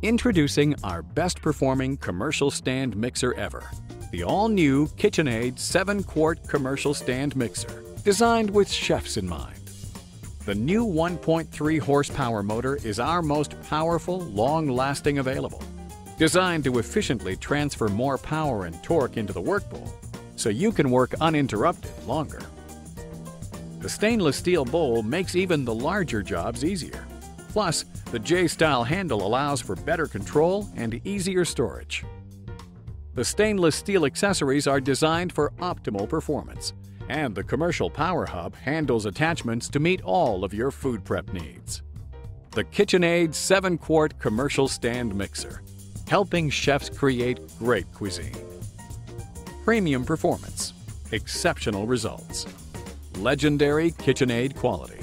Introducing our best-performing commercial stand mixer ever, the all-new KitchenAid 7-quart commercial stand mixer, designed with chefs in mind. The new 1.3 horsepower motor is our most powerful, long-lasting available, designed to efficiently transfer more power and torque into the work bowl so you can work uninterrupted longer. The stainless steel bowl makes even the larger jobs easier. Plus, the J-style handle allows for better control and easier storage. The stainless steel accessories are designed for optimal performance, and the commercial power hub handles attachments to meet all of your food prep needs. The KitchenAid 7-quart commercial stand mixer, helping chefs create great cuisine. Premium performance, exceptional results, legendary KitchenAid quality.